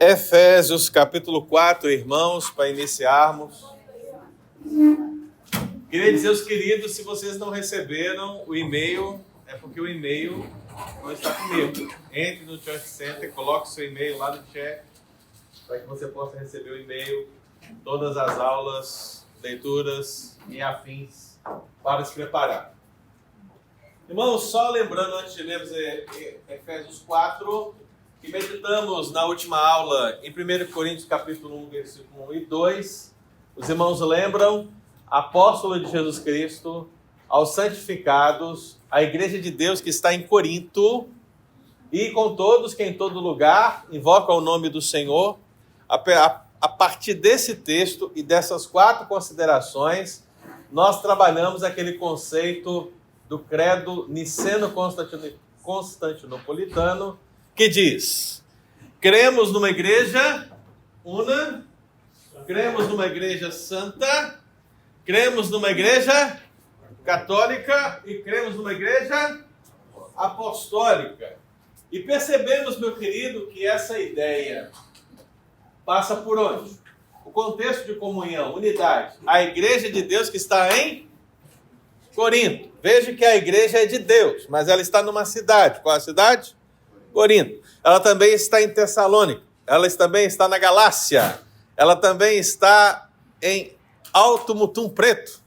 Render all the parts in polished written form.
Efésios capítulo 4, irmãos, para iniciarmos. Queria dizer aos queridos, se vocês não receberam o e-mail, é porque o e-mail não está comigo. Entre no Church Center, coloque seu e-mail lá no chat, para que você possa receber o e-mail, todas as aulas, leituras e afins, para se preparar. Irmãos, só lembrando, antes de lermos Efésios 4, que meditamos na última aula em 1 Coríntios capítulo 1, versículo 1 e 2. Os irmãos lembram, apóstolo de Jesus Cristo, aos santificados, a igreja de Deus que está em Corinto, e com todos que em todo lugar invocam o nome do Senhor. A partir desse texto e dessas 4 considerações, nós trabalhamos aquele conceito do credo niceno-constantinopolitano, que diz: cremos numa igreja una, cremos numa igreja santa, cremos numa igreja católica e cremos numa igreja apostólica. E percebemos, meu querido, que essa ideia passa por onde? O contexto de comunhão, unidade. A igreja de Deus que está em Corinto. Veja que a igreja é de Deus, mas ela está numa cidade. Qual é a cidade? Corinto. Ela também está em Tessalônica. Ela também está na Galácia. Ela também está em Alto Mutum Preto.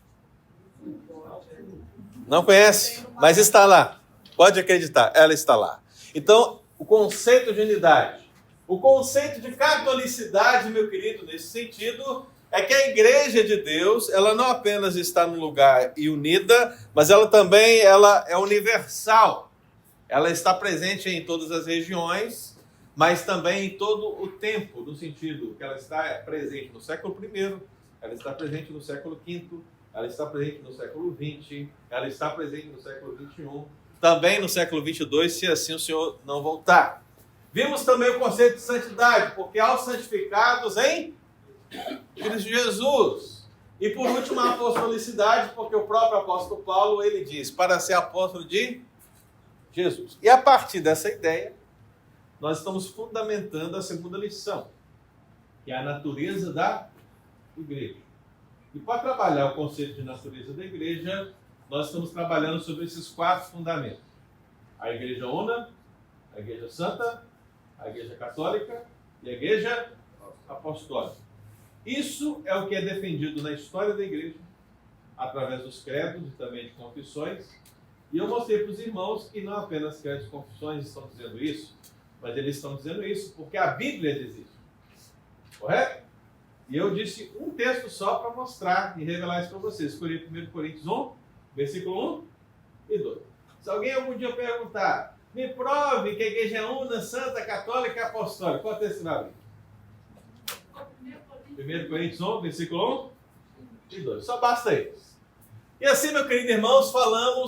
Não conhece? Mas está lá. Pode acreditar, ela está lá. Então, o conceito de unidade. O conceito de catolicidade, meu querido, nesse sentido, é que a igreja de Deus, ela não apenas está no lugar e unida, mas ela também é universal. Ela está presente em todas as regiões, mas também em todo o tempo, no sentido que ela está presente no século I, ela está presente no século V, ela está presente no século XX, ela está presente no século XXI, também no século XXII, se assim o Senhor não voltar. Vimos também o conceito de santidade, porque aos santificados em Cristo Jesus. E por último, a apostolicidade, porque o próprio apóstolo Paulo, ele diz, para ser apóstolo de Jesus. E a partir dessa ideia, nós estamos fundamentando a segunda lição, que é a natureza da igreja. E para trabalhar o conceito de natureza da igreja, nós estamos trabalhando sobre esses 4 fundamentos. A igreja una, a igreja santa, a igreja católica e a igreja apostólica. Isso é o que é defendido na história da igreja, através dos credos e também de confissões. E eu mostrei para os irmãos que não apenas credos e confissões estão dizendo isso, mas eles estão dizendo isso porque a Bíblia diz isso. Correto? E eu disse um texto só para mostrar e revelar isso para vocês. Escolhi 1 Coríntios 1, versículo 1 e 2. Se alguém algum dia perguntar, me prove que a igreja é una, santa, católica e apostólica, qual texto você vai abrir? 1 Coríntios 1, versículo 1 e 2. Só basta isso. E assim, meu querido irmãos,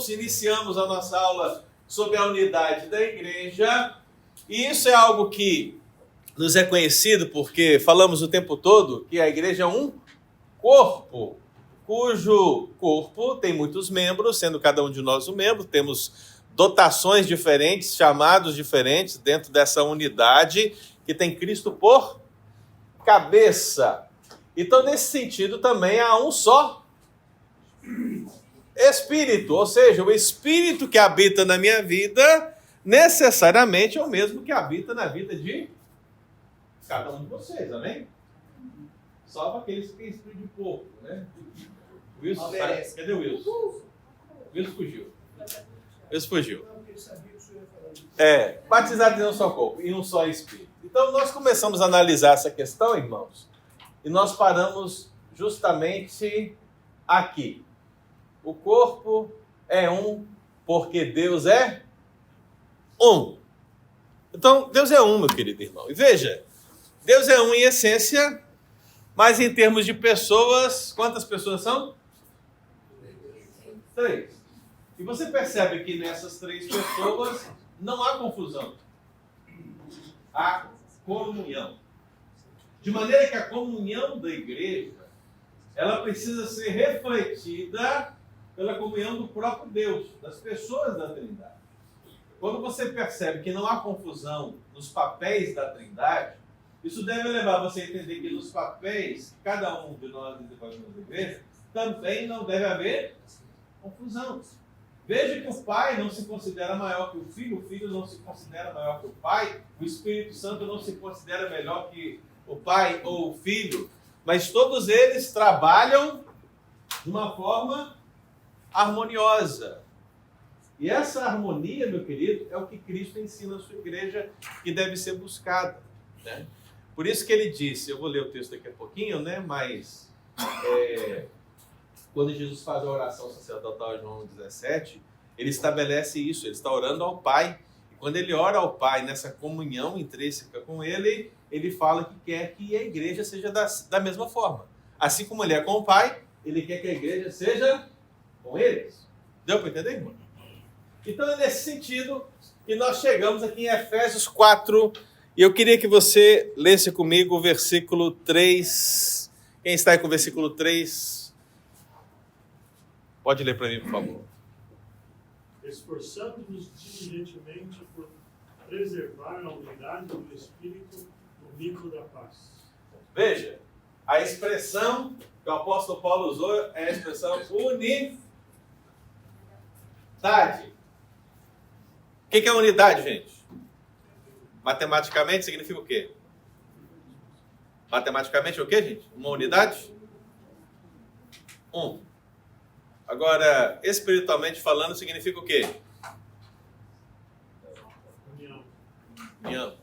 iniciamos a nossa aula sobre a unidade da igreja. E isso é algo que nos é conhecido porque falamos o tempo todo que a igreja é um corpo, cujo corpo tem muitos membros, sendo cada um de nós um membro. Temos dotações diferentes, chamados diferentes dentro dessa unidade que tem Cristo por cabeça. Então, nesse sentido, também há um só Espírito, ou seja, o Espírito que habita na minha vida necessariamente é o mesmo que habita na vida de cada um de vocês, amém? Salvo aqueles que têm espírito de porco, né? Wilson, cadê o Wilson? Wilson fugiu. Wilson fugiu. Batizado em um só corpo, em um só Espírito. Então, nós começamos a analisar essa questão, irmãos, e nós paramos justamente aqui. O corpo é um porque Deus é um. Então, Deus é um, meu querido irmão. E veja, Deus é um em essência, mas em termos de pessoas, quantas pessoas são? 3. E você percebe que nessas 3 pessoas não há confusão. Há comunhão. De maneira que a comunhão da igreja, ela precisa ser refletida pela comunhão do próprio Deus, das pessoas da Trindade. Quando você percebe que não há confusão nos papéis da Trindade, Isso deve levar você a entender que nos papéis, cada um de nós desenvolvemos na igreja, também não deve haver confusão. Veja que o pai não se considera maior que o filho não se considera maior que o pai, o Espírito Santo não se considera melhor que o pai ou o filho, mas todos eles trabalham de uma forma harmoniosa. E essa harmonia, meu querido, é o que Cristo ensina à sua igreja que deve ser buscada, né? Por isso que ele disse, eu vou ler o texto daqui a pouquinho, né? Mas quando Jesus faz a oração sacerdotal em João 17, ele estabelece isso, ele está orando ao Pai. E quando ele ora ao Pai, nessa comunhão intrínseca com ele, ele fala que quer que a igreja seja da mesma forma. Assim como ele é com o Pai, ele quer que a igreja seja com eles. Deu para entender, irmão? Então é nesse sentido que nós chegamos aqui em Efésios 4, e eu queria que você lesse comigo o versículo 3. Quem está aí com o versículo 3? Pode ler para mim, por favor. Esforçando-nos diligentemente por preservar a unidade do Espírito no vínculo da paz. Veja, a expressão que o apóstolo Paulo usou é a expressão unidade. O que é unidade, gente? Matematicamente significa o quê? Matematicamente é o quê, gente? Uma unidade? Agora, espiritualmente falando, significa o quê? União.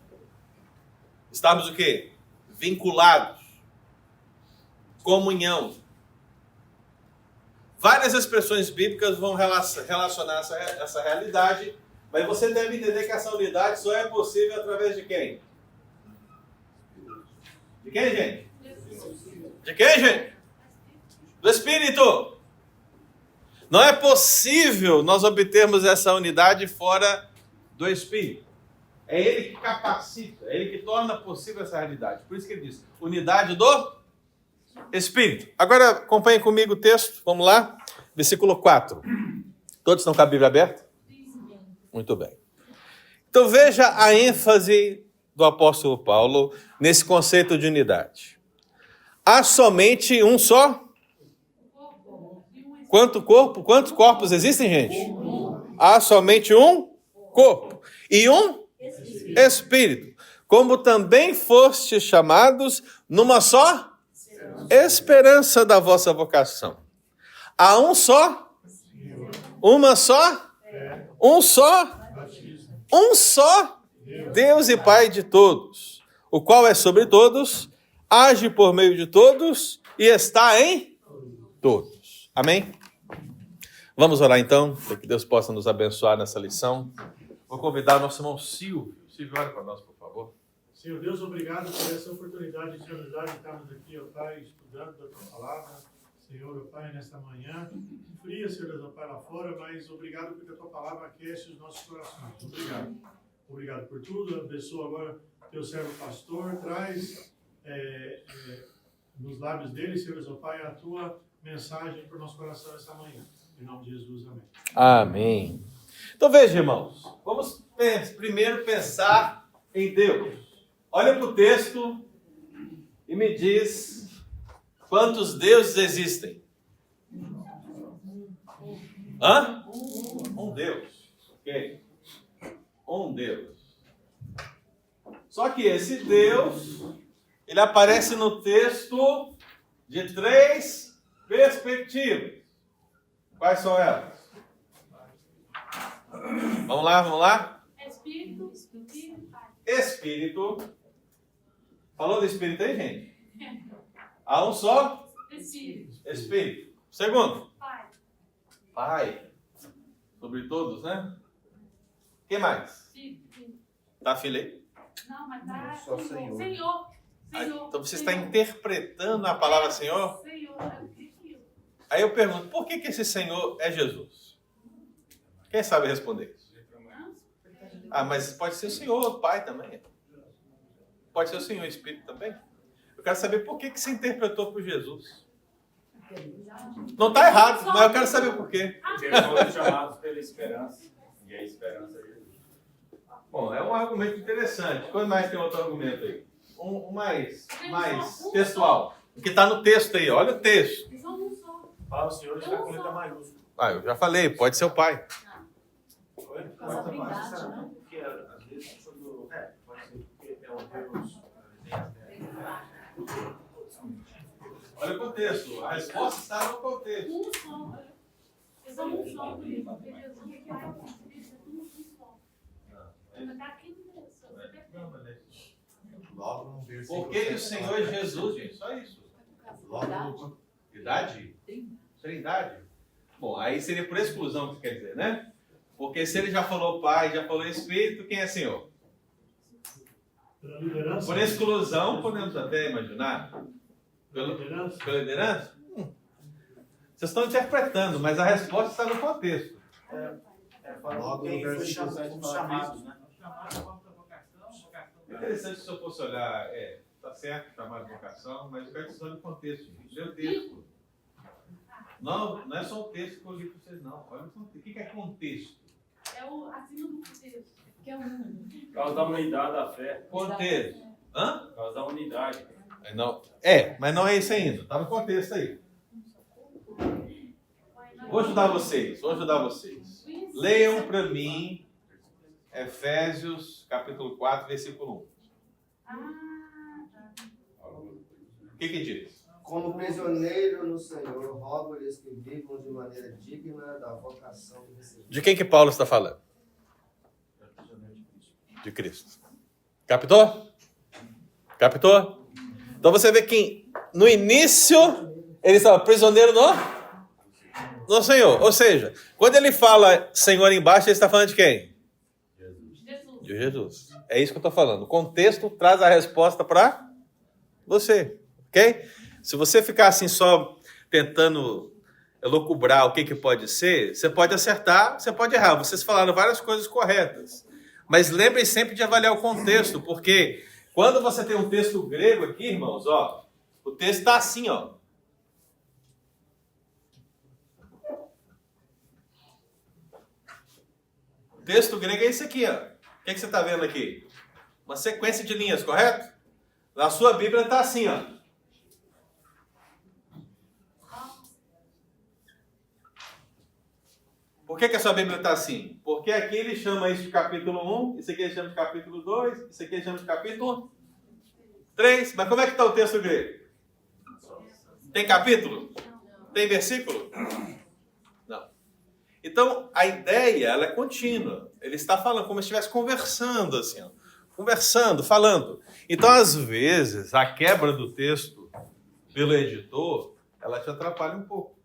Estamos o quê? Vinculados. Comunhão. Várias expressões bíblicas vão relacionar essa realidade, mas você deve entender que essa unidade só é possível através de quem? De quem, gente? De quem, gente? Do Espírito. Não é possível nós obtermos essa unidade fora do Espírito. É Ele que capacita, é Ele que torna possível essa realidade. Por isso que ele diz, unidade do Espírito. Agora acompanhem comigo o texto, vamos lá. Versículo 4. Todos estão com a Bíblia aberta? Muito bem. Então veja a ênfase do apóstolo Paulo nesse conceito de unidade. Há somente um só? Quantos corpos existem, gente? Há somente um corpo e um Espírito. Como também fostes chamados numa só esperança da vossa vocação. Há um só? Uma só? Um só Deus e Pai de todos, o qual é sobre todos, age por meio de todos e está em todos. Amém? Vamos orar então, para que Deus possa nos abençoar nessa lição. Vou convidar o nosso irmão Silvio. Silvio, ora para nós, por favor. Senhor Deus, obrigado por essa oportunidade de estarmos aqui, ó Pai, estudando da Tua Palavra. Senhor, ó Pai, nesta manhã, fria, Senhor Deus, ó Pai, lá fora, mas obrigado porque a Tua Palavra aquece os nossos corações. Obrigado. Obrigado por tudo. Abençoa agora Teu servo pastor, traz nos lábios dele, Senhor Deus, ó Pai, a Tua mensagem para o nosso coração esta manhã. Em nome de Jesus, amém. Amém. Então veja, irmãos, vamos primeiro pensar em Deus. Olha para o texto e me diz quantos deuses existem. Um Deus. Ok? Um Deus. Só que esse Deus, ele aparece no texto de 3 perspectivas. Quais são elas? Vamos lá? Espírito. Falou do Espírito aí, gente? Há um só? Espírito. Segundo? Pai. Sobre todos, né? Quem mais? Tá, filho aí? Não, mas tá... Só Senhor. Senhor. Então você está interpretando a palavra Senhor? Senhor. Aí eu pergunto, por que esse Senhor é Jesus? Quem sabe responder isso? Mas pode ser o Senhor, o Pai também. Pode ser o Senhor, o Espírito também. Eu quero saber por que você interpretou por Jesus. Não está errado, mas eu quero saber por quê. Porque eles foram chamados pela esperança. E a esperança é Jesus. Bom, é um argumento interessante. Quando mais tem outro argumento aí? um mais textual. O que está no texto aí, olha o texto. Fala o Senhor está com letra maiúscula. Ah, eu já falei, pode ser o pai. Oi? Responsabilidade, né? Porque às vezes quando. Pode ser porque é o Deus. Olha o contexto, a resposta está no contexto. Um só. É só um só, por isso. Porque Jesus é Pai, Filho, é um só. Ainda está aqui no texto. Logo no versículo. Porque o Senhor Jesus, gente, só isso. Logo no Idade? Trindade. Bom, aí seria por exclusão que quer dizer, né? Porque se ele já falou Pai, já falou Espírito, quem é Senhor? Pela liderança. Por exclusão, podemos até imaginar. Pela liderança. Pela liderança? Vocês estão interpretando, mas a resposta está no contexto. Logo no Quem foi versículo 7 os chamados, né? É interessante se eu fosse olhar, tá certo, chamar de vocação, mas eu quero que vocês olhem o contexto, gente. Lê o texto. Não é só o texto que eu li para vocês, não. Olha o contexto. O que é contexto? É o acima do texto. Que é o único. Por causa da unidade da fé. Contexto. Hã? Por causa da unidade. Não. Mas não é isso ainda. Está no contexto aí. Vou ajudar vocês. Leiam para mim Efésios capítulo 4, versículo 1. O que diz? Como prisioneiro no Senhor, rogo-lhes que vivam de maneira digna da vocação que receberam. De quem que Paulo está falando? De Cristo. Captou? Então você vê que no início ele estava prisioneiro no Senhor. Ou seja, quando ele fala Senhor embaixo, ele está falando de quem? Jesus. De Jesus. É isso que eu estou falando. O contexto traz a resposta para você. Ok? Se você ficar assim só tentando elucubrar o que pode ser, você pode acertar, você pode errar. Vocês falaram várias coisas corretas. Mas lembrem sempre de avaliar o contexto, porque quando você tem um texto grego aqui, irmãos, ó, o texto está assim, ó. O texto grego é esse aqui, ó. O que você está vendo aqui? Uma sequência de linhas, correto? Na sua Bíblia está assim, ó. Por que a sua Bíblia está assim? Porque aqui ele chama isso de capítulo 1, isso aqui ele chama de capítulo 2, isso aqui ele chama de capítulo 3. Mas como é que está o texto grego? Tem capítulo? Tem versículo? Não. Então, a ideia ela é contínua. Ele está falando como se estivesse conversando, assim, ó. Conversando, falando. Então, às vezes, a quebra do texto pelo editor, ela te atrapalha um pouco.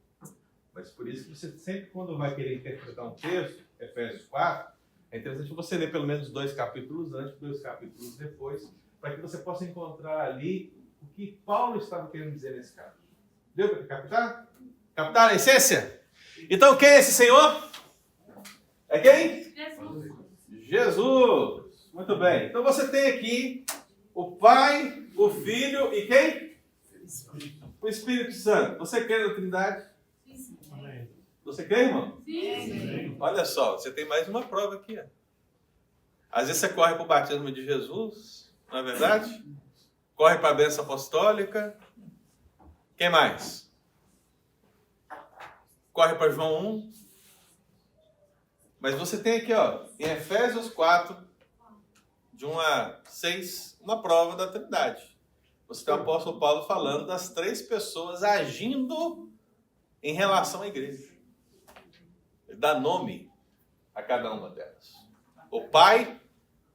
Mas por isso que você sempre, quando vai querer interpretar um texto, Efésios 4, é interessante você ler pelo menos 2 capítulos antes, 2 capítulos depois, para que você possa encontrar ali o que Paulo estava querendo dizer nesse caso. Deu para captar? Captar a essência? Então, quem é esse Senhor? É quem? Jesus. Jesus. Muito bem. Então você tem aqui o Pai, o Filho e quem? O Espírito Santo. Você crê na Trindade? Amém. Você crê, irmão? Amém. Olha só, você tem mais uma prova aqui. Ó. Às vezes você corre para o batismo de Jesus, não é verdade? Corre para a bênção apostólica. Quem mais? Corre para João 1. Mas você tem aqui, ó, em Efésios 4, de 1 a 6, uma prova da Trindade. Você tem o apóstolo Paulo falando das 3 pessoas agindo em relação à igreja. Ele dá nome a cada uma delas. O Pai,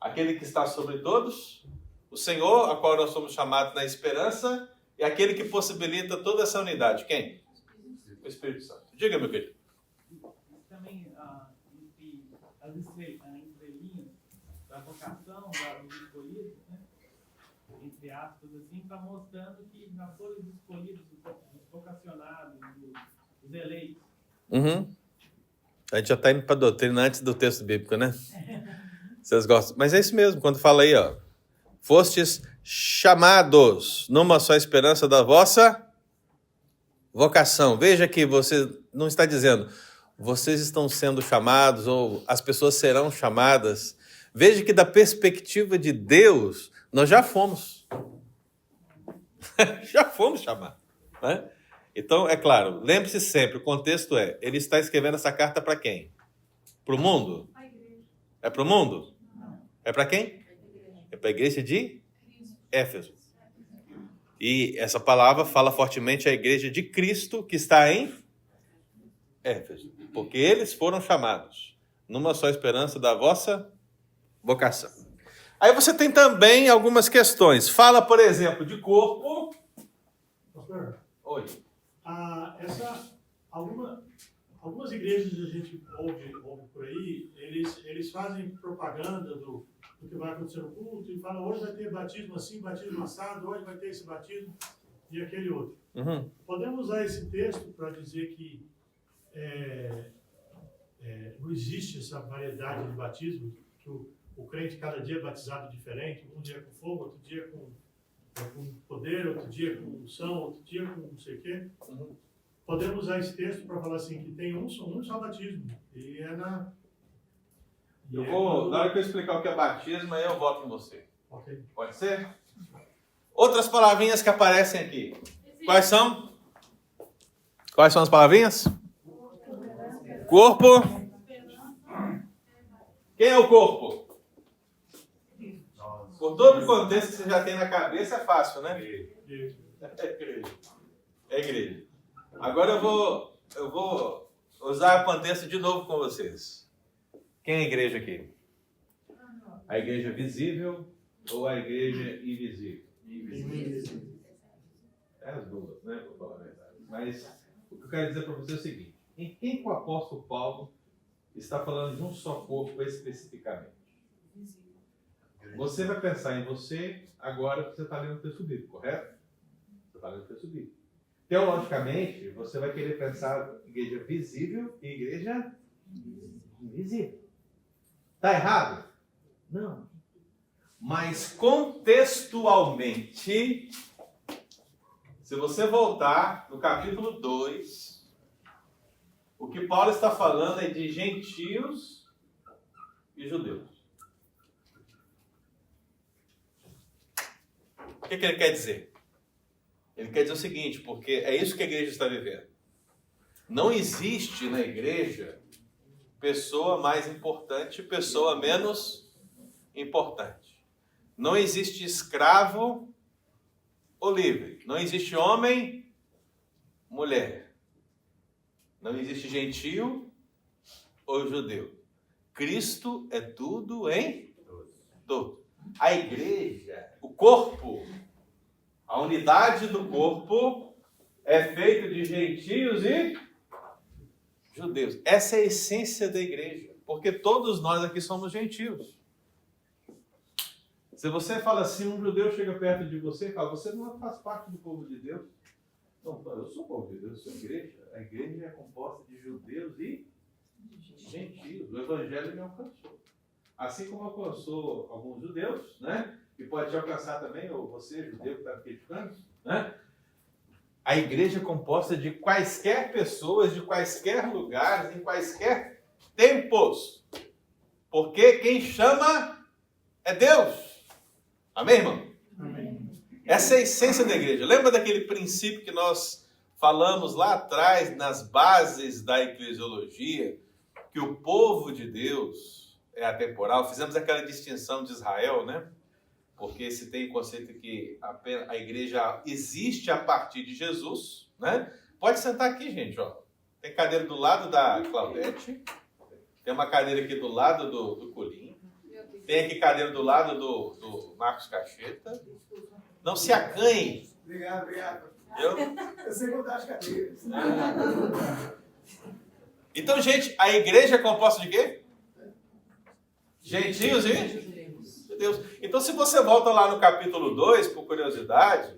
aquele que está sobre todos. O Senhor, a qual nós somos chamados na esperança. E aquele que possibilita toda essa unidade. Quem? O Espírito Santo. Diga, meu querido. Também entre as entrelinhas da vocação dos escolhidos, né? Entre aspas, assim, está mostrando que já foram os escolhidos, os vocacionados, os eleitos. Uhum. A gente já está indo para a doutrina antes do texto bíblico, né? Vocês gostam? Mas é isso mesmo, quando fala aí, ó. Fostes chamados numa só esperança da vossa vocação. Veja que você não está dizendo vocês estão sendo chamados ou as pessoas serão chamadas. Veja que da perspectiva de Deus, Nós já fomos. Já fomos chamados. Né? Então, é claro, lembre-se sempre, o contexto é, ele está escrevendo essa carta para quem? Para o mundo? A igreja. É para o mundo? É para quem? É para a igreja de Éfeso. E essa palavra fala fortemente a igreja de Cristo que está em Éfeso. Porque eles foram chamados numa só esperança da vossa vocação. Aí você tem também algumas questões. Fala, por exemplo, de corpo. Pastor, Oi. algumas igrejas a gente ouve por aí, eles fazem propaganda do que vai acontecer no culto e falam, hoje vai ter batismo assim, batismo assado, hoje vai ter esse batismo e aquele outro. Uhum. Podemos usar esse texto para dizer que não existe essa variedade de batismo, que o crente cada dia é batizado diferente, um dia com fogo, outro dia com poder, outro dia com unção, outro dia com não sei o quê. Uhum. Podemos usar esse texto para falar assim, que tem um só batismo. E é na... Na hora que eu explicar o que é batismo, aí eu volto com você. Ok. Pode ser? Outras palavrinhas que aparecem aqui. Quais são? Quais são as palavrinhas? Corpo. Quem é o corpo? Por todo o contexto que você já tem na cabeça, é fácil, né? É igreja. É igreja. Agora eu vou usar o contexto de novo com vocês. Quem é a igreja aqui? A igreja visível ou a igreja invisível? Invisível. É as duas, né? Vou falar a verdade. Mas o que eu quero dizer para você é o seguinte: em quem que o apóstolo Paulo está falando de um só corpo especificamente? Você vai pensar em você agora que você está lendo o texto bíblico, correto? Você está lendo o texto bíblico. Teologicamente, você vai querer pensar em igreja visível e igreja invisível. Está errado? Não. Mas contextualmente, se você voltar no capítulo 2, o que Paulo está falando é de gentios e judeus. O que ele quer dizer? Ele quer dizer o seguinte, porque é isso que a igreja está vivendo. Não existe na igreja pessoa mais importante, pessoa menos importante. Não existe escravo ou livre. Não existe homem, mulher. Não existe gentio ou judeu. Cristo é tudo em todo. A igreja, o corpo, a unidade do corpo é feito de gentios e judeus. Essa é a essência da igreja, porque todos nós aqui somos gentios. Se você fala assim, um judeu chega perto de você e fala, você não faz parte do povo de Deus. Não, eu sou o povo de Deus, eu sou a igreja. A igreja é composta de judeus e gentios. O evangelho me alcançou. Assim como alcançou alguns judeus, né? E pode te alcançar também, ou você, judeu, que está me criticando, né? A igreja é composta de quaisquer pessoas, de quaisquer lugares, em quaisquer tempos. Porque quem chama é Deus. Amém, irmão? Amém. Essa é a essência da igreja. Lembra daquele princípio que nós falamos lá atrás, nas bases da eclesiologia, que o povo de Deus é atemporal? Fizemos aquela distinção de Israel, né? Porque se tem o conceito que a igreja existe a partir de Jesus, né? Pode sentar aqui, gente, ó. Tem cadeira do lado da Claudete, tem uma cadeira aqui do lado do Colim, tem aqui cadeira do lado do Marcos Cacheta. Não se acanhem. Obrigado. Eu sei contar as cadeiras. Então, gente, a igreja é composta de quê? Gentios e judeus. Então, se você volta lá no capítulo 2, por curiosidade,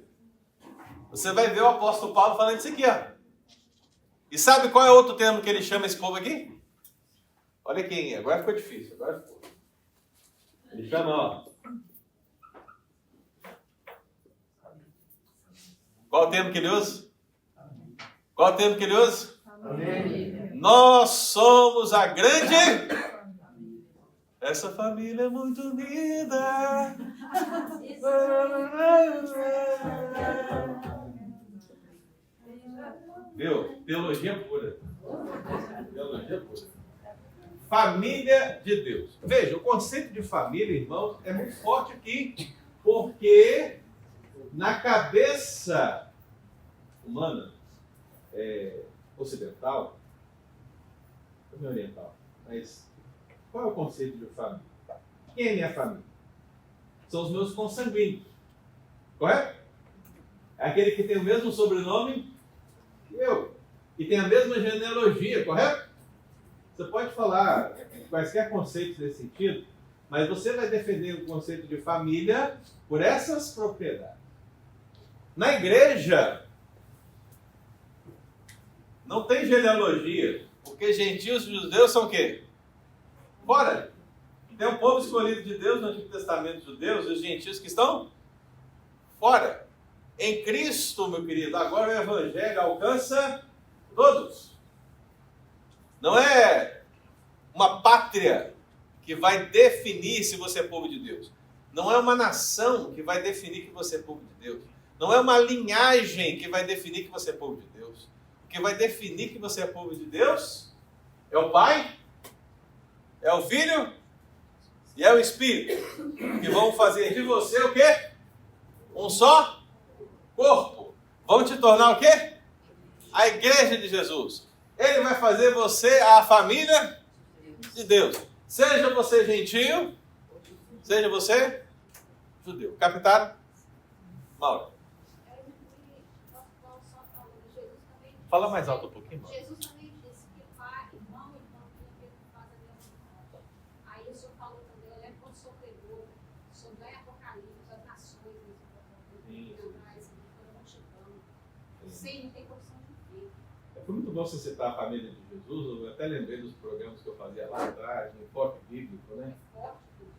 você vai ver o apóstolo Paulo falando isso aqui, ó. E sabe qual é outro termo que ele chama esse povo aqui? Olha aqui, agora ficou difícil. Agora ficou. Ele chama, ó. Qual o termo que ele usa? Qual o termo que ele usa? Amém. Nós somos a grande... Essa família é muito unida. Viu? Teologia pura. Teologia pura. Família de Deus. Veja, o conceito de família, irmãos, é muito forte aqui, porque na cabeça humana, ocidental, também oriental, mas qual é o conceito de família? Quem é minha família? São os meus consanguíneos, correto? É aquele que tem o mesmo sobrenome que eu, e tem a mesma genealogia, correto? Você pode falar quaisquer conceitos nesse sentido, mas você vai defender o conceito de família por essas propriedades. Na igreja, não tem genealogia, porque gentios e judeus são o quê? Fora. Tem um povo escolhido de Deus no Antigo Testamento, judeus, e os gentios que estão fora. Em Cristo, meu querido, agora o Evangelho alcança todos. Não é uma pátria que vai definir se você é povo de Deus. Não é uma nação que vai definir que você é povo de Deus. Não é uma linhagem que vai definir que você é povo de Deus. O que vai definir que você é povo de Deus é o Pai, é o Filho e é o Espírito, que vão fazer de você o quê? Um só corpo. Vão te tornar o quê? A igreja de Jesus. Ele vai fazer você a família de Deus. Seja você gentio, seja você judeu. Captaram? Mauro. Fala mais alto um pouquinho, Mauro. Jesus também disse que pai, irmão e irmão tem que fazer a mesma coisa. Aí o senhor falou também, eu lembro quando o senhor pregou sobre o Apocalipse, as nações, sem não tem condição de ver. Foi muito bom você citar a família de Jesus. Eu até lembrei dos programas que eu fazia lá atrás, no Enfoque Bíblico, né?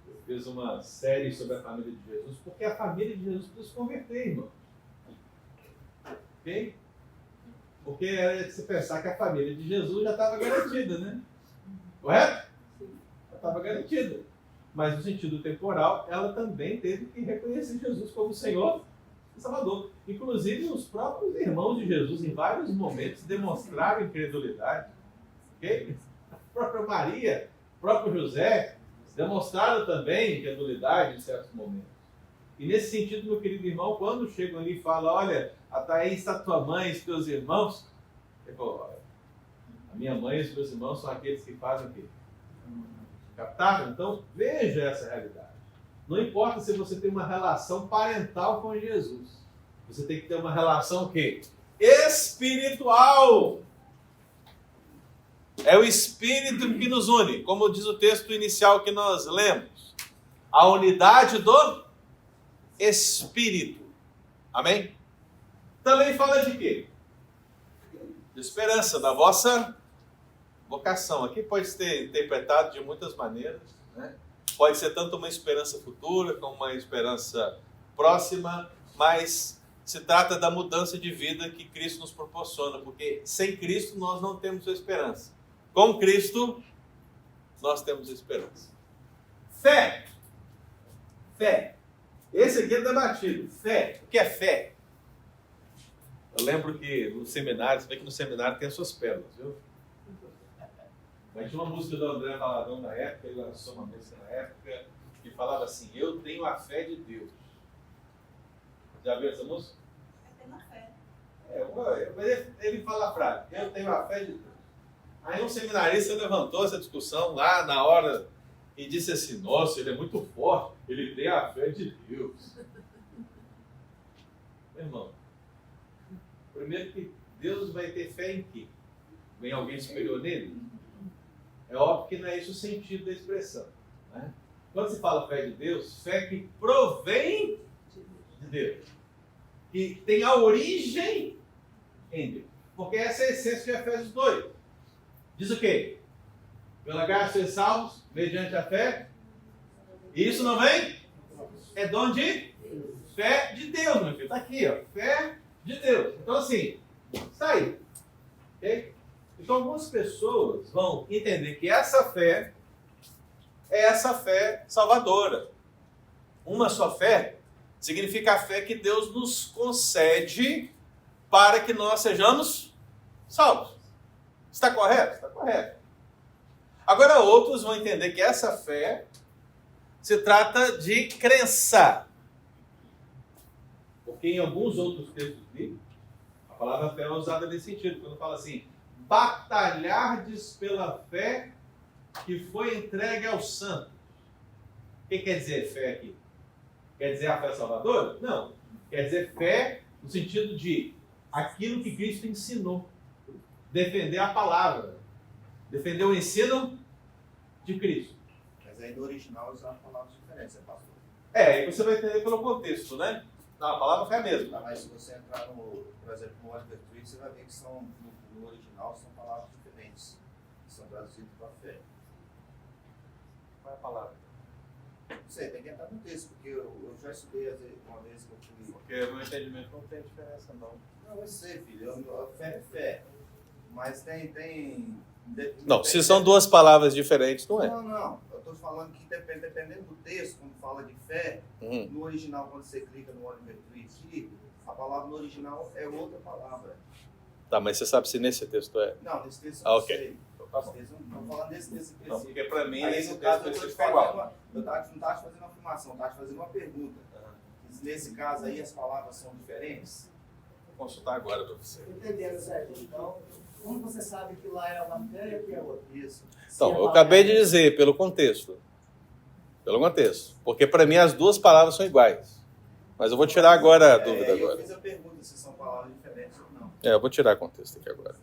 Eu fiz uma série sobre a família de Jesus, porque a família de Jesus precisa se converter, irmão. Ok? Porque era de se pensar que a família de Jesus já estava garantida, né? Correto? Já estava garantida. Mas no sentido temporal, ela também teve que reconhecer Jesus como Senhor e Salvador. Inclusive, os próprios irmãos de Jesus, em vários momentos, demonstraram incredulidade. Okay? A própria Maria, o próprio José, demonstraram também incredulidade em certos momentos. E nesse sentido, meu querido irmão, quando chegam ali e falam, olha, aí está tua mãe e os teus irmãos, ele falou, olha, a minha mãe e os meus irmãos são aqueles que fazem o quê? Captaram? Então, veja essa realidade. Não importa se você tem uma relação parental com Jesus. Você tem que ter uma relação o quê? Espiritual. É o Espírito que nos une, como diz o texto inicial que nós lemos. A unidade do Espírito. Amém? Também fala de quê? De esperança, da vossa vocação. Aqui pode ser interpretado de muitas maneiras, né? Pode ser tanto uma esperança futura como uma esperança próxima, mas se trata da mudança de vida que Cristo nos proporciona, porque sem Cristo nós não temos esperança. Com Cristo nós temos esperança. Fé. Fé. Esse aqui é debatido. Fé. O que é fé? Eu lembro que no seminário, você vê que no seminário tem as suas pérolas, viu? Mas tinha uma música do André Valadão na época, ele lançou uma música na época, que falava assim, eu tenho a fé de Deus. Já viu essa música? É na fé. Mas ele fala a frase, eu tenho a fé de Deus. Aí um seminarista levantou essa discussão lá na hora e disse assim, nossa, ele é muito forte, ele tem a fé de Deus. Meu irmão, primeiro que Deus vai ter fé em quê? Vem alguém superior nele? É óbvio que não é esse o sentido da expressão, né? Quando se fala fé de Deus, fé que provém de Deus, que tem a origem em Deus. Porque essa é a essência de Efésios 2. Diz o quê? Pela graça sois salvos, mediante a fé. E isso não vem? É dom de fé de Deus, meu filho. Está aqui, ó. Fé de Deus. Então, assim, está aí. Ok? Então, algumas pessoas vão entender que essa fé é essa fé salvadora. uma só fé, significa a fé que Deus nos concede para que nós sejamos salvos. Está correto? Está correto. Agora outros vão entender que essa fé se trata de crença. Porque em alguns outros textos bíblicos, a palavra fé é usada nesse sentido. Quando fala assim, batalhardes pela fé que foi entregue aos santos. O que quer dizer fé aqui? Quer dizer a fé salvadora? Não. Quer dizer fé no sentido de aquilo que Cristo ensinou. Defender a palavra. Defender o ensino de Cristo. Mas aí no original usar palavras diferentes, pastor. Aí você vai entender pelo contexto, né? Não, a palavra foi a mesma. Mas se você entrar no, por exemplo, no Oliver Twist, você vai ver que são, no original são palavras diferentes. Que são traduzidas para fé. Qual é a palavra? Não sei, tem que entrar no texto, porque eu já estudei uma vez que eu fui. Porque o meu entendimento não tem diferença, não. Não, eu sei, filho. A fé é fé. Mas tem. Não, se são duas palavras diferentes, não é. Não. Eu estou falando que dependendo do texto, quando fala de fé, no original, quando você clica no Oliver Twist, a palavra no original é outra palavra. Tá, mas você sabe se nesse texto é? Não, nesse texto eu não ok. sei. Tá bom. Estou falando desse texto específico. Não, porque para mim Aí, esse no caso, texto eu específico é igual. não estava te fazendo uma afirmação, eu estava te fazendo uma pergunta. Nesse caso aí, as palavras são diferentes? Vou consultar agora para você. Entendendo, Sérgio. Então, como você sabe que lá é uma fé e aqui é outra? Isso. Então, eu acabei de dizer, pelo contexto. Pelo contexto. Porque para mim as duas palavras são iguais. Mas eu vou tirar agora a dúvida Eu agora. fiz a pergunta se são palavras diferentes ou não. Eu vou tirar o contexto aqui agora.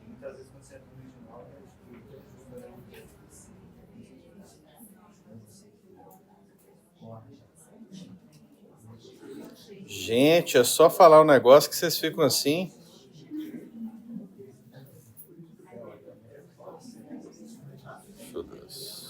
Muitas vezes quando você entra no original, Gente, é só falar um negócio que vocês ficam assim. Meu Deus.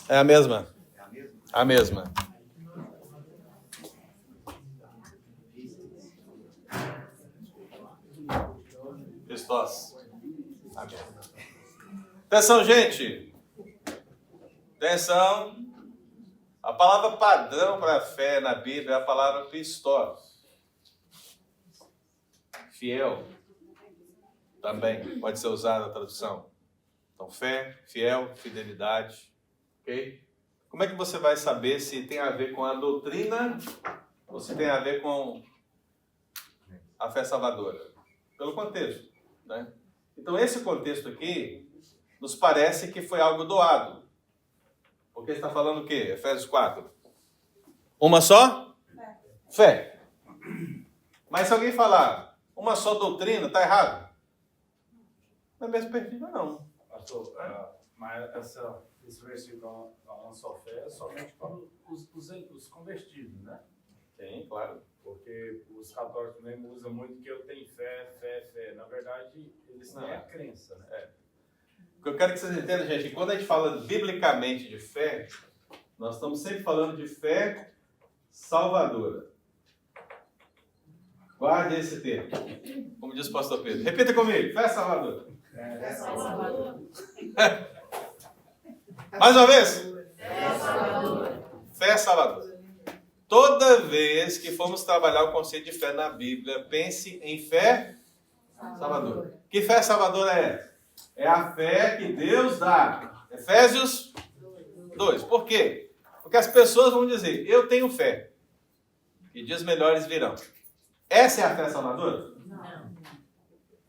É a mesma. A mesma. Christos. A mesma. Atenção, gente. Atenção. A palavra padrão para fé na Bíblia é a palavra pistos. Fiel. Também pode ser usada a tradução. Então, fé, fiel, fidelidade. Ok? Como é que você vai saber se tem a ver com a doutrina ou se tem a ver com a fé salvadora? Pelo contexto, né? Então, esse contexto aqui nos parece que foi algo doado. Porque está falando o quê? Efésios 4. Uma só? Fé. Mas se alguém falar uma só doutrina, está errado? Não é mesmo perfil, não. Pastor, mas esse versículo da uma só fé é somente para os convertidos, né? Sim, claro. Porque os católicos mesmo usam muito que eu tenho fé. Na verdade, eles têm a crença, né? O que eu quero que vocês entendam, gente, que quando a gente fala biblicamente de fé, nós estamos sempre falando de fé salvadora. Guarde esse termo. Como diz o pastor Pedro. Repita comigo. Fé salvadora. Fé salvadora. Mais uma vez. Fé salvadora. Fé salvadora. Toda vez que formos trabalhar o conceito de fé na Bíblia, pense em fé salvadora. Que fé salvadora é essa? É a fé que Deus dá. Efésios 2. Por quê? Porque as pessoas vão dizer, eu tenho fé. E dias melhores virão. Essa é a fé salvadora?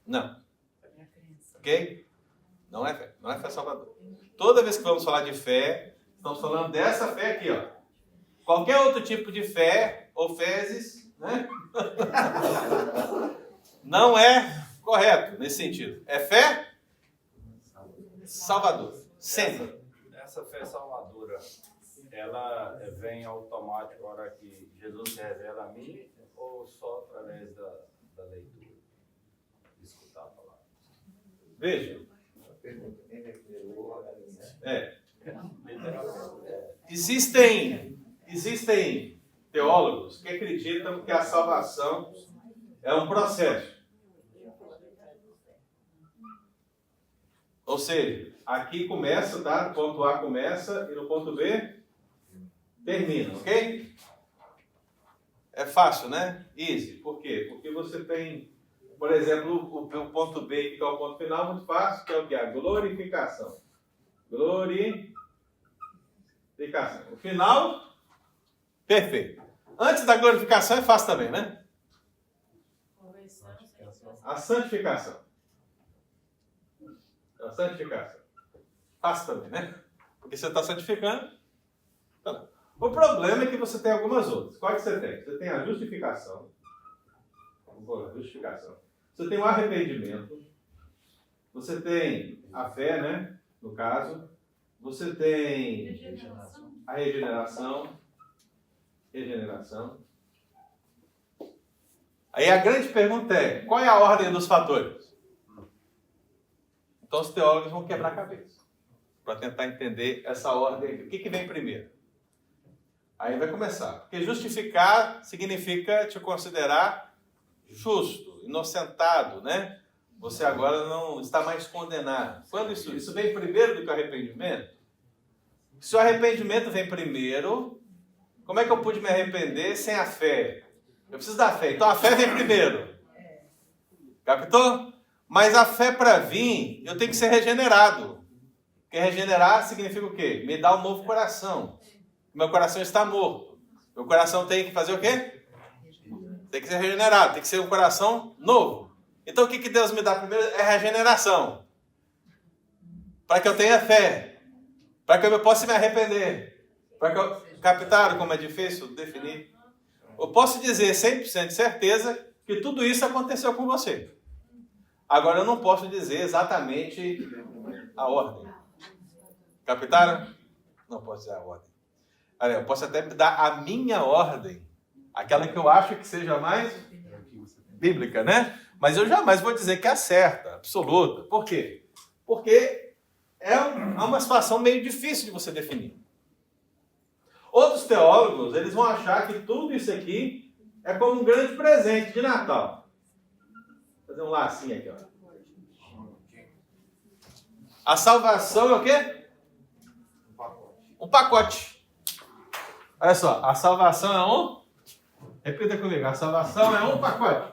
Não. Ok? Não é fé. Não é fé salvadora. Toda vez que vamos falar de fé, estamos falando dessa fé aqui, ó. Qualquer outro tipo de fé, ou fezes, né? Não é correto nesse sentido. É fé salvadora. Sempre. Essa fé salvadora, ela vem automática na hora que Jesus se revela a mim ou só através da leitura? Veja. Existem teólogos que acreditam que a salvação é um processo. Ou seja, aqui começa, tá? No ponto A começa e no ponto B termina, ok? É fácil, né? Easy. Por quê? Porque você tem, por exemplo, o ponto B, que é o ponto final, muito fácil, que é o que? A glorificação. Glorificação. O final, perfeito. Antes da glorificação é fácil também, né? A santificação. A santificação. Fácil também, né? Porque você está santificando. Então, o problema é que você tem algumas outras. Qual é que você tem? Você tem a justificação. Justificação. Você tem o arrependimento. Você tem a fé, né? No caso. Você tem a regeneração. Regeneração. Aí a grande pergunta é, qual é a ordem dos fatores? Então os teólogos vão quebrar a cabeça para tentar entender essa ordem. O que vem primeiro? Aí vai começar. Porque justificar significa te considerar justo, inocentado, né? Você agora não está mais condenado. Quando isso vem primeiro do que o arrependimento? Se o arrependimento vem primeiro, como é que eu pude me arrepender sem a fé? Eu preciso da fé. Então a fé vem primeiro. Captou? Mas a fé para vir, eu tenho que ser regenerado. Porque regenerar significa o quê? Me dar um novo coração. Meu coração está morto. Meu coração tem que fazer o quê? Tem que ser regenerado. Tem que ser um coração novo. Então o que Deus me dá primeiro é regeneração. Para que eu tenha fé. Para que eu possa me arrepender. Para que eu... Captaram como é difícil definir? Eu posso dizer 100% de certeza que tudo isso aconteceu com você. Agora eu não posso dizer exatamente a ordem. Captaram? Não posso dizer a ordem. Eu posso até dar a minha ordem. Aquela que eu acho que seja mais bíblica, né? Mas eu jamais vou dizer que é a certa, absoluta. Por quê? Porque é uma situação meio difícil de você definir. Outros teólogos, eles vão achar que tudo isso aqui é como um grande presente de Natal. Vou fazer um lacinho aqui, ó. A salvação é o quê? Um pacote. Olha só, a salvação é um... Repita comigo, a salvação é um pacote.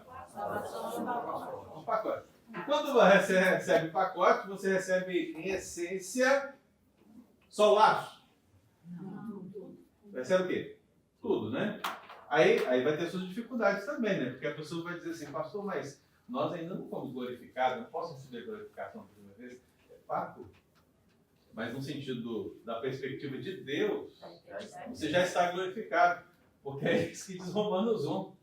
Um pacote. E quando você recebe o pacote, você recebe, em essência, só o laço. Recebe o quê? Tudo, né? Aí vai ter suas dificuldades também, né? Porque a pessoa vai dizer assim, pastor, mas nós ainda não fomos glorificados, não posso receber glorificação pela primeira vez. É fato. Mas no sentido da perspectiva de Deus, você já está glorificado. Porque é isso que diz Romanos 1.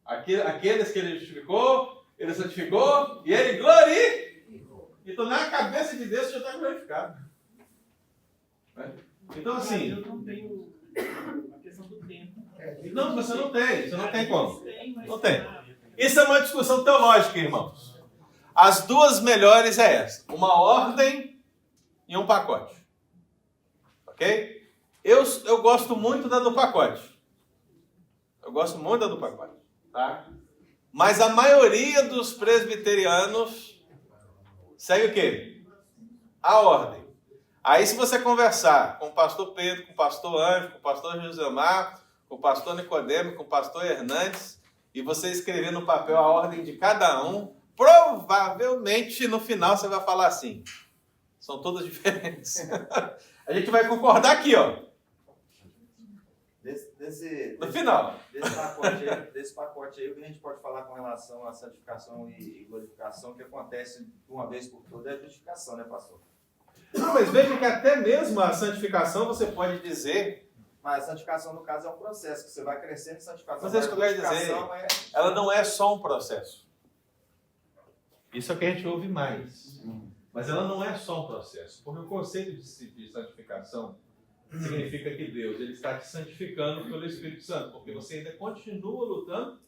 Aqueles que ele justificou, ele santificou e ele glorificou. Então na cabeça de Deus você já está glorificado. Né? Então assim... Eu não tenho a questão do tempo. Não, você não tem. Você não tem como. Não tem. Isso é uma discussão teológica, irmãos. As duas melhores é essa. Uma ordem e um pacote. Ok? Eu gosto muito da do pacote. Eu gosto muito da do pacote. Tá? Mas a maioria dos presbiterianos segue o quê? A ordem. Aí se você conversar com o pastor Pedro, com o pastor Anjo, com o pastor Josemar, com o pastor Nicodemo, com o pastor Hernandes, e você escrever no papel a ordem de cada um, provavelmente no final você vai falar assim, são todas diferentes. A gente vai concordar aqui, ó. No final. Desse pacote aí, o que a gente pode falar com relação à santificação e glorificação, que acontece de uma vez por todas, é a justificação, né, pastor? Não, mas veja que até mesmo a santificação você pode dizer... Mas a santificação, no caso, é um processo, que você vai crescendo em santificação. Mas é isso que eu quero dizer. Ela não é só um processo. Isso é o que a gente ouve mais. Mas ela não é só um processo. Porque o conceito de santificação significa que Deus ele está te santificando pelo Espírito Santo. Porque você ainda continua lutando.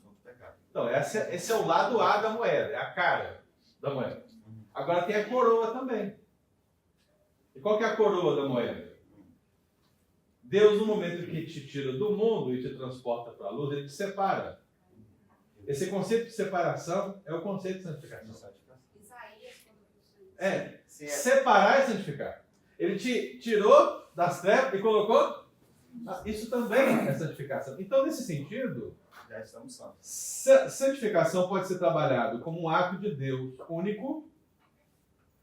Então, esse é o lado A da moeda. É a cara da moeda. Agora tem a coroa também. E qual que é a coroa da moeda? Deus, no momento que te tira do mundo e te transporta para a luz, ele te separa. Esse conceito de separação é o conceito de santificação. Isaías, quando É, separar e santificar. Ele te tirou das trevas e colocou. Isso também é santificação. Então, nesse sentido, Já estamos santos. santificação pode ser trabalhado como um ato de Deus único,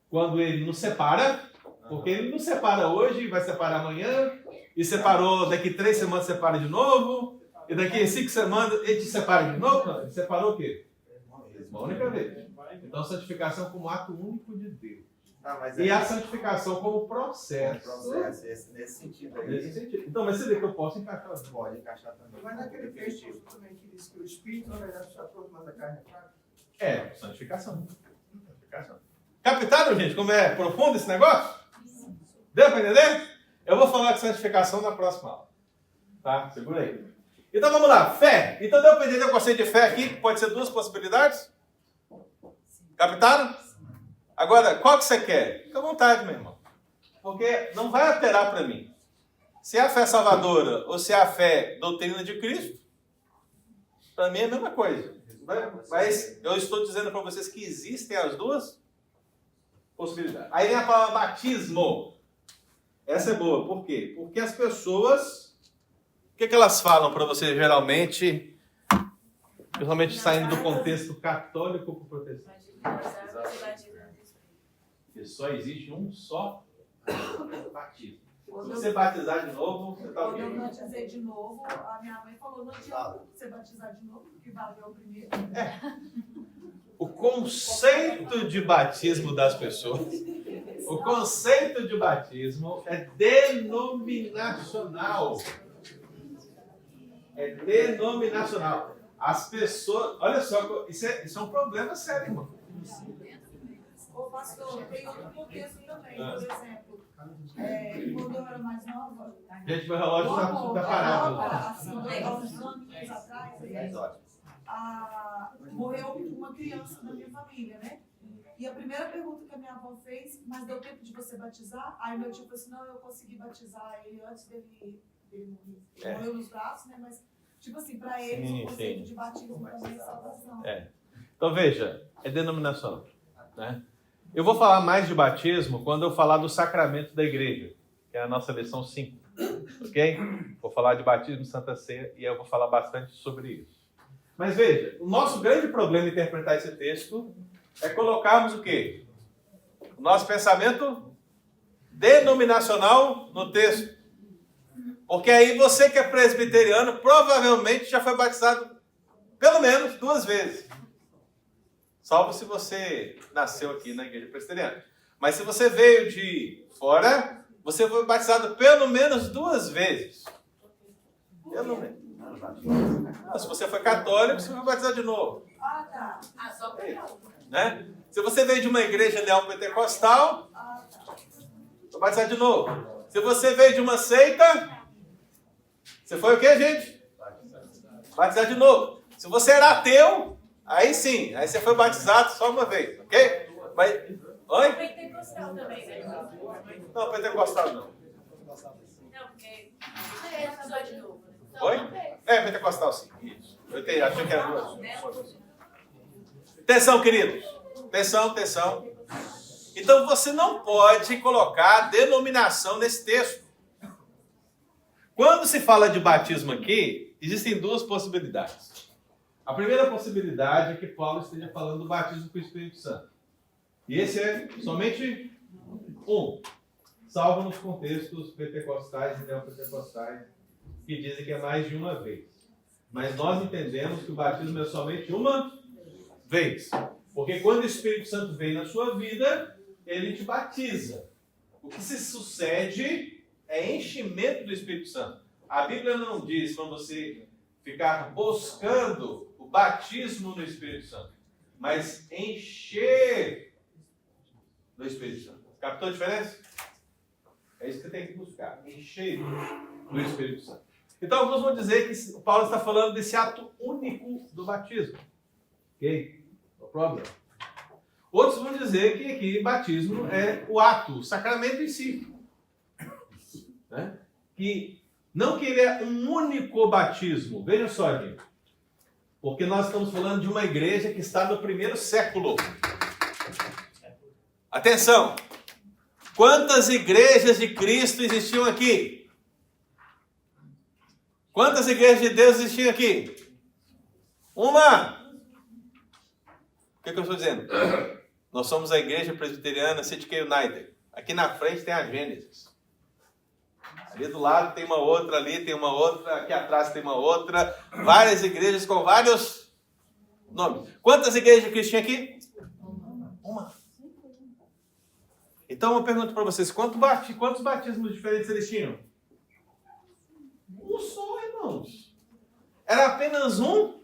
quando ele nos separa, porque ele nos separa hoje, vai separar amanhã, e separou daqui 3 semanas, separa de novo, e daqui 5 semanas ele te separa de novo. Não, ele separou o quê? Uma única vez. Então, santificação como ato único de Deus. Mas E a santificação como processo. Nesse sentido aí. Nesse sentido. Então, mas você vê que eu posso encaixar as duas. Pode encaixar também. Mas naquele texto também que diz que o espírito, na verdade, está pronto, mas a carne é fraca. É, santificação. Captaram, gente, como é profundo esse negócio? Deu para entender? Eu vou falar de santificação na próxima aula. Tá? Segura aí. Então vamos lá. Fé. Então deu para entender o conceito de fé aqui? Que pode ser 2 possibilidades? Captaram? Agora, qual que você quer? Fica à vontade, meu irmão. Porque não vai alterar para mim. Se é a fé salvadora ou se é a fé doutrina de Cristo, para mim é a mesma coisa. Mas eu estou dizendo para vocês que existem as duas possibilidades. Aí vem a palavra batismo. Essa é boa. Por quê? Porque as pessoas, o que elas falam para você geralmente, principalmente saindo do contexto católico para o protestante? Que só existe um só batismo. Se você batizar de novo, você está Quando eu ok. batizei de novo, a minha mãe falou, não adianta você batizar de novo, porque valeu o primeiro. O conceito de batismo das pessoas, o conceito de batismo é denominacional. É denominacional. As pessoas, olha só, isso é um problema sério, irmão. Ô pastor, tem outro contexto também, por exemplo, quando eu era mais nova, Gente, meu relógio está parado. assim, há uns anos atrás, morreu uma criança da minha família, né? E a primeira pergunta que a minha avó fez, mas deu tempo de você batizar? Aí meu tio falou assim, não, eu consegui batizar ele antes dele morrer. Ele morreu nos braços, né? Mas, tipo assim, para eles o conceito de batismo também é salvação. Então veja, é denominacional, né? Eu vou falar mais de batismo quando eu falar do sacramento da igreja, que é a nossa lição 5, ok? Vou falar de batismo, Santa Ceia, e eu vou falar bastante sobre isso. Mas veja, o nosso grande problema em interpretar esse texto é colocarmos o quê? O nosso pensamento denominacional no texto. Porque aí você que é presbiteriano provavelmente já foi batizado pelo menos 2 vezes. Salvo se você nasceu aqui na igreja presbiteriana. Mas se você veio de fora, você foi batizado pelo menos 2 vezes. Pelo menos. Se você foi católico, você vai batizar de novo. Ah, tá. só para Né? Se você veio de uma igreja neopentecostal, vai batizar de novo. Se você veio de uma seita, você foi o quê, gente? Batizar de novo. Se você era ateu, aí sim, aí você foi batizado só uma vez, ok? Mas, oi? Pentecostal também, né? Não, pentecostal não. Não, porque é batizar de novo, né? Oi? É, pentecostal sim. Isso. Eu achei que era 2. Atenção, queridos. Atenção. Então você não pode colocar denominação nesse texto. Quando se fala de batismo aqui, existem 2 possibilidades. A primeira possibilidade é que Paulo esteja falando do batismo com o Espírito Santo. E esse é somente um, salvo nos contextos pentecostais e neopentecostais, que dizem que é mais de uma vez. Mas nós entendemos que o batismo é somente uma vez. Porque quando o Espírito Santo vem na sua vida, ele te batiza. O que se sucede é enchimento do Espírito Santo. A Bíblia não diz para você ficar buscando o batismo no Espírito Santo, mas encher do Espírito Santo. Captou a diferença? É isso que você tem que buscar, encher do Espírito Santo. Então alguns vão dizer que Paulo está falando desse ato único do batismo. Ok? No problem. Outros vão dizer que aqui batismo é o ato, o sacramento em si. Né? Não que ele é um único batismo. Veja só, gente. Porque nós estamos falando de uma igreja que está no 1º século. Atenção! Quantas igrejas de Cristo existiam aqui? Quantas igrejas de Deus existiam aqui? Uma! O que eu estou dizendo? Nós somos a igreja presbiteriana CTK United. Aqui na frente tem a Gênesis. Ali do lado tem uma outra, ali tem uma outra, aqui atrás tem uma outra. Várias igrejas com vários nomes. Quantas igrejas de Cristo tinha aqui? Uma. Então eu pergunto para vocês, quantos batismos diferentes eles tinham? Um só, irmãos. Era apenas um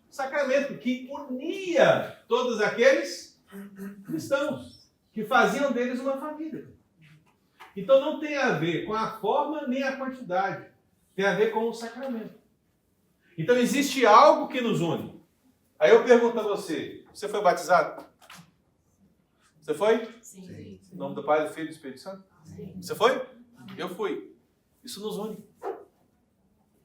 sacramento que unia todos aqueles cristãos, que faziam deles uma família. Então não tem a ver com a forma nem a quantidade. Tem a ver com o sacramento. Então existe algo que nos une. Aí eu pergunto a você, você foi batizado? Você foi? Sim. Em nome do Pai, do Filho e do Espírito Santo? Sim. Você foi? Eu fui. Isso nos une.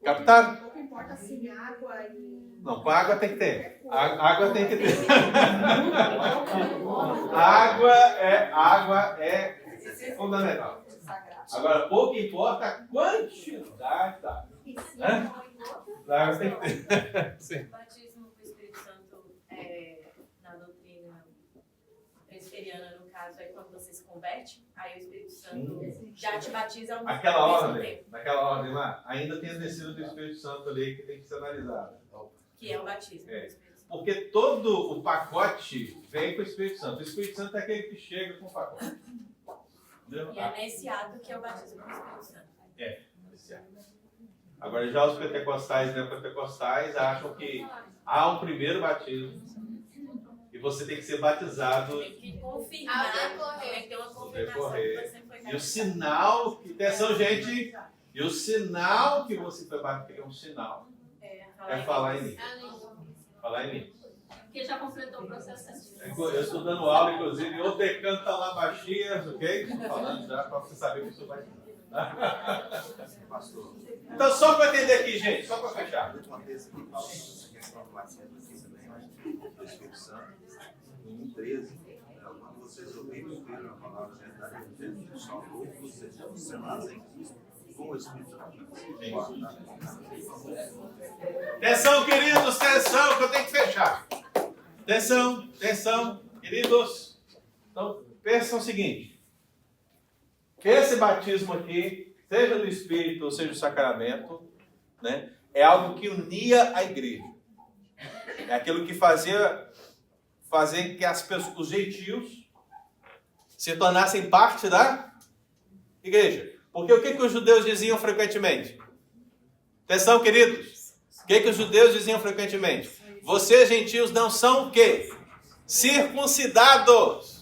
Captaram? Pouco importa se água e... Não, com água tem que ter. Água tem que ter. água é fundamental. Agora, pouco importa a quantidade da água. A água tem que ter. Sim. O batismo com o Espírito Santo na doutrina presbiteriana, no caso, é quando você se converte, aí o Espírito Santo já te batiza ao Naquela ordem lá, ainda tem a descida do Espírito Santo ali que tem que ser analisada. Que é o batismo. Porque todo o pacote vem com o Espírito Santo. O Espírito Santo é aquele que chega com o pacote. Entendeu? E é nesse ato que é o batismo com o Espírito Santo. É, nesse ato. Agora, já os pentecostais e neopentecostais acham que há um primeiro batismo e você tem que ser batizado. Tem que confirmar, tem que ter uma confirmação que você foi batizado. E o sinal, atenção gente, e o sinal que você foi batizado, é um sinal, é falar em mim. Falar em mim. Porque já completou o processo. Eu estou dando aula, inclusive, o decano está lá baixinhas, ok? Estou falando já para você saber que eu sou batizado. Então, só para entender aqui, gente, só para fechar. Uma vez aqui, Paulo, essa questão do batismo aqui também, do Espírito Santo, em 1:13, quando vocês ouviram e viram a palavra da verdade, Deus salvou vocês, selados em Cristo, com o Espírito Santo. Atenção, queridos, atenção, que eu tenho que fechar. Atenção, queridos. Então, pensa o seguinte. Esse batismo aqui, seja do Espírito ou seja do sacramento, né, é algo que unia a igreja. É aquilo que fazia que os gentios se tornassem parte da igreja. Porque o que os judeus diziam frequentemente? Atenção, queridos. O que os judeus diziam frequentemente? Vocês, gentios, não são o quê? Circuncidados.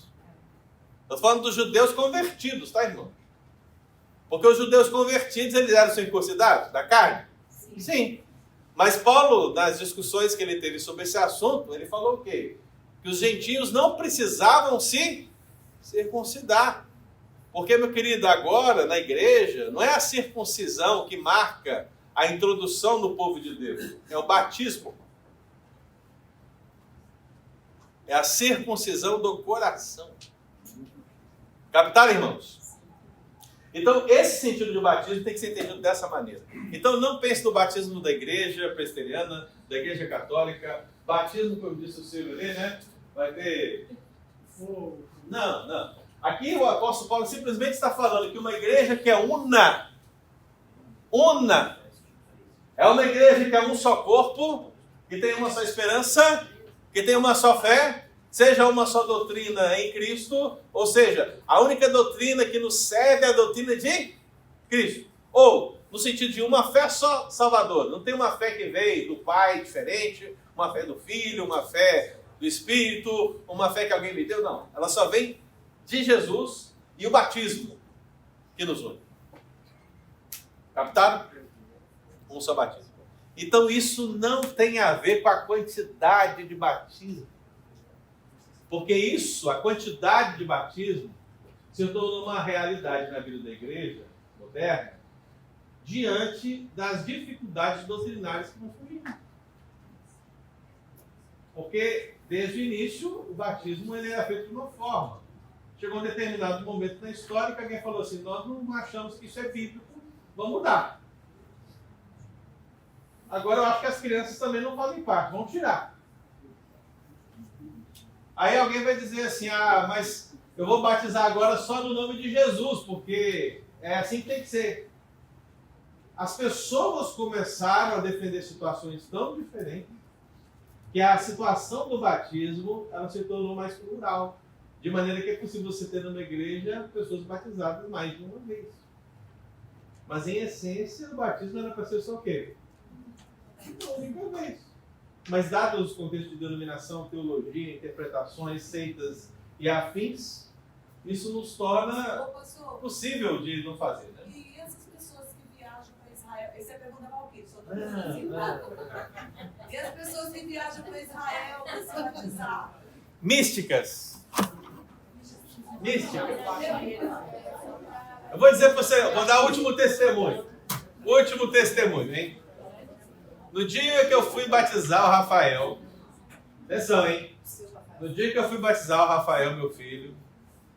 Estou falando dos judeus convertidos, tá, irmão? Porque os judeus convertidos, eles eram circuncidados da carne? Sim. Mas Paulo, nas discussões que ele teve sobre esse assunto, ele falou o quê? Que os gentios não precisavam se circuncidar. Porque, meu querido, agora, na igreja, não é a circuncisão que marca a introdução no povo de Deus. É o batismo. É a circuncisão do coração. Captaram, irmãos? Então, esse sentido de batismo tem que ser entendido dessa maneira. Então, não pense no batismo da igreja presbiteriana, da igreja católica. Batismo, como disse o Silvio ali, né? Vai ter... Não. Aqui o apóstolo Paulo simplesmente está falando que uma igreja que é una, é uma igreja que é um só corpo, que tem uma só esperança, que tem uma só fé, seja uma só doutrina em Cristo, ou seja, a única doutrina que nos serve é a doutrina de Cristo. Ou, no sentido de uma fé só salvadora. Não tem uma fé que veio do Pai diferente, uma fé do Filho, uma fé do Espírito, uma fé que alguém me deu. Não, ela só vem de Jesus e o batismo que nos une. Captaram? Um só batismo. Então isso não tem a ver com a quantidade de batismo. Porque isso, a quantidade de batismo, se tornou uma realidade na vida da igreja moderna, diante das dificuldades doutrinárias que vão surgindo. Porque, desde o início, o batismo ele era feito de uma forma. Chegou um determinado momento na história que alguém falou assim, nós não achamos que isso é bíblico, vamos mudar. Agora eu acho que as crianças também não fazem parte, vão tirar. Aí alguém vai dizer assim, mas eu vou batizar agora só no nome de Jesus, porque é assim que tem que ser. As pessoas começaram a defender situações tão diferentes que a situação do batismo ela se tornou mais plural. De maneira que é possível você ter numa igreja pessoas batizadas mais de uma vez. Mas em essência o batismo era para ser só o quê? Uma única vez. Mas dados os contextos de denominação, teologia, interpretações, seitas e afins, isso nos torna possível de não fazer, né? E essas pessoas que viajam para Israel, essa é a pergunta malquita, só estou E as pessoas que viajam para Israel para se batizar? Místicas. Eu vou dizer para você, vou dar o último testemunho. Último testemunho, hein? No dia que eu fui batizar o Rafael, atenção, hein? No dia que eu fui batizar o Rafael, meu filho,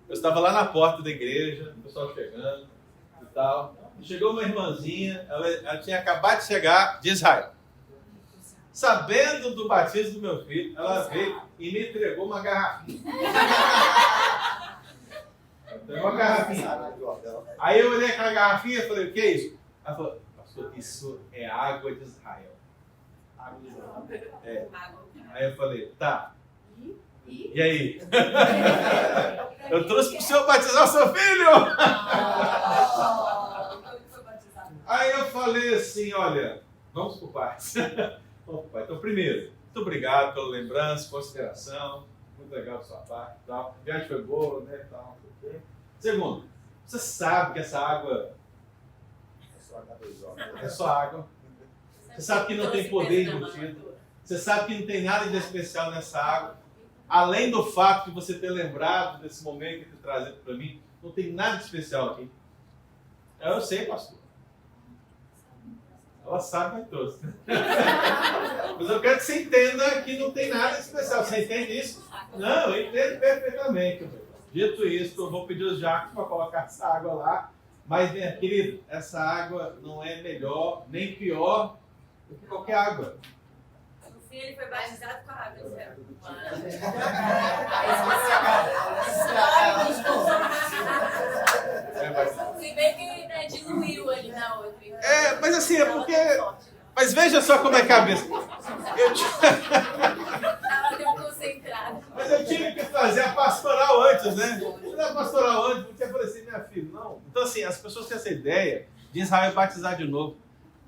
eu estava lá na porta da igreja, o pessoal chegando e tal. E chegou uma irmãzinha, ela tinha acabado de chegar de Israel. Sabendo do batismo do meu filho, ela veio e me entregou uma garrafinha. Entregou uma garrafinha. Aí eu olhei aquela garrafinha e falei, o que é isso? Ela falou, pastor, isso é água de Israel. Água de Israel. É. Aí eu falei, tá. E aí? Eu trouxe para o senhor batizar o seu filho! Aí eu falei assim, olha, vamos por partes. Então, primeiro, muito obrigado pela lembrança, consideração, muito legal da sua parte, tal. A viagem foi boa, né, tal. Segundo, você sabe que essa água é só água. Você sabe que não tem poder embutido. Você sabe que não tem nada de especial nessa água. Além do fato de você ter lembrado desse momento que você trazido para mim, não tem nada de especial aqui. Eu sei, pastor. Ela sabe que trouxe. Mas eu quero que você entenda que não tem nada de especial. Você entende isso? Não, eu entendo perfeitamente. Dito isso, eu vou pedir os jacos para colocar essa água lá. Mas, minha querida, essa água não é melhor, nem pior do que qualquer água. O filho foi batizado com a água do céu. Se bem que diluiu ali na outra. Mas assim, é porque... Mas veja só como é que é a cabeça. Ela deu concentrada. Mas eu tive que fazer a pastoral antes, né? A pastoral antes, porque eu falei assim, minha filha, não. Então assim, as pessoas têm essa ideia de Israel batizar de novo.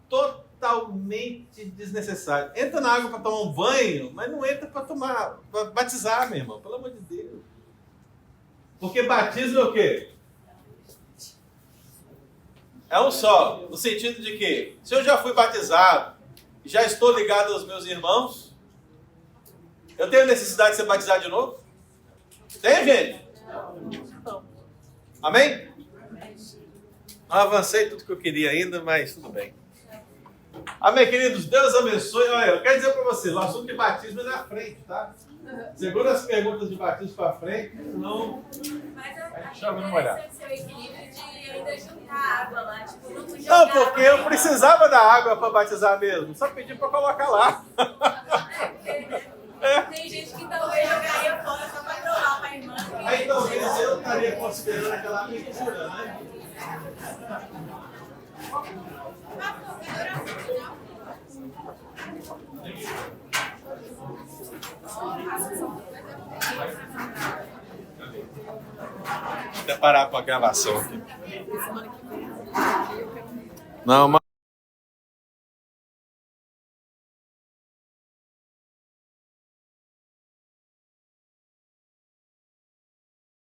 Totalmente desnecessário. Entra na água para tomar um banho, mas não entra para batizar, meu irmão. Pelo amor de Deus. Porque batismo é o quê? É um só, no sentido de que, se eu já fui batizado e já estou ligado aos meus irmãos, eu tenho necessidade de ser batizado de novo? Tem, gente? Amém? Não avancei tudo que eu queria ainda, mas tudo bem. Amém, queridos? Deus abençoe. Olha, eu quero dizer para vocês, o assunto de batismo é na frente, tá? Segura as perguntas de batismo para frente, senão a gente joga no molhado. Seu equilíbrio de ainda juntar água lá, tipo, não podia Não, porque eu precisava da água para batizar mesmo. Só pedi para colocar lá. Tem gente que talvez jogaria fora só para provar para a irmã. Aí talvez eu estaria considerando aquela aventura, né? Vou parar com a gravação aqui. Não, mas